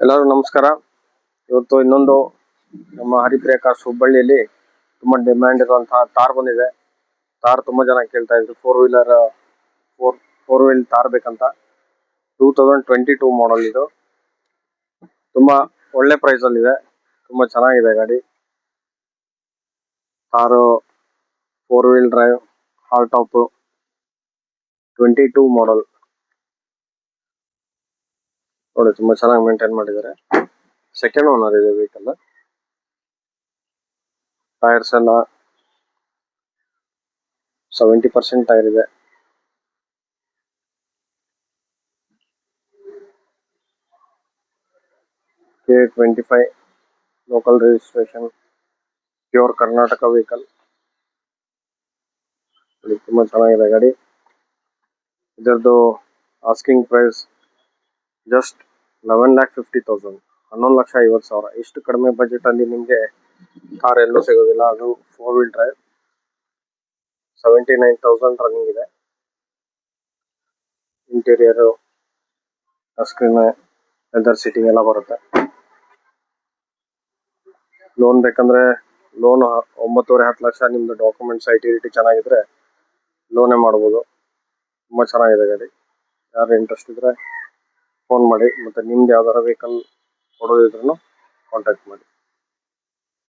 ಎಲ್ಲರೂ ನಮಸ್ಕಾರ. ಇವತ್ತು ಇನ್ನೊಂದು ನಮ್ಮ ಹರಿಪ್ರಿಯ ಕಾರ್ಸ್ ಹುಬ್ಬಳ್ಳಿಯಲ್ಲಿ ತುಂಬಾ ಡಿಮ್ಯಾಂಡ್ ಇರುವಂತಹ ತಾರ್ ಬಂದಿದೆ. ತಾರ್ ತುಂಬಾ ಜನ ಕೇಳ್ತಾ ಇದ್ರು, ಫೋರ್ ವೀಲ್ ತಾರ್ ಬೇಕಂತ. 2022 ಮಾಡೆಲ್ ಇದು. ತುಂಬಾ ಒಳ್ಳೆ ಪ್ರೈಸ್ ಅಲ್ಲಿ ಇದೆ, ತುಂಬಾ ಚೆನ್ನಾಗಿದೆ ಗಾಡಿ. ತಾರು 4 ವೀಲ್ ಡ್ರೈವ್ ಹಾಲ್ ಟಾಪ್ 22 ಮಾಡೆಲ್ ನೋಡಿ, ತುಂಬಾ ಚೆನ್ನಾಗಿ ಮೇಂಟೈನ್ ಮಾಡಿದ್ದಾರೆ. ಸೆಕೆಂಡ್ ಓನರ್ ಇದೆ ವೆಹಿಕಲ್. ಟೈರ್ಸ್ ಎಲ್ಲ 70% ಟೈರ್ ಇದೆ. K25 local registration, pure Karnataka vehicle. ತುಂಬಾ ಚೆನ್ನಾಗಿದೆ ಗಾಡಿ. ಇದರದ್ದು ಆಸ್ಕಿಂಗ್ ಪ್ರೈಸ್ ಜಸ್ಟ್ 11,50,000, 11,50,000. ಇಷ್ಟು ಕಡಿಮೆ ಬಜೆಟ್ ಅಲ್ಲಿ ನಿಮ್ಗೆ ಕಾರ್ ಎಲ್ಲೂ ಸಿಗೋದಿಲ್ಲ. ಅದು 4 ವೀಲ್ ಡ್ರೈವ್. 79,000 ರನ್ನಿಂಗ್ ಇದೆ. ಇಂಟೀರಿಯರ್ ಸ್ಕ್ರೀನ್, ಲೆದರ್ ಸೀಟಿಂಗ್ ಎಲ್ಲ ಬರುತ್ತೆ. ಲೋನ್ ಬೇಕಂದ್ರೆ ಲೋನ್ 9.5 ಲಕ್ಷ. ನಿಮ್ದು ಡಾಕ್ಯುಮೆಂಟ್ಸ್ ಐಟಿ ಚೆನ್ನಾಗಿದ್ರೆ ಲೋನೇ ಮಾಡ್ಬೋದು. ತುಂಬಾ ಚೆನ್ನಾಗಿದೆ ಗಾಡಿ. ಯಾರು ಇಂಟ್ರೆಸ್ಟ್ ಇದ್ರೆ ಫೋನ್ ಮಾಡಿ. ಮತ್ತೆ ನಿಮ್ದು ಯಾವ್ದಾರ ವೆಹಿಕಲ್ ಕೊಡೋದಿದ್ರು ಕಾಂಟ್ಯಾಕ್ಟ್ ಮಾಡಿ.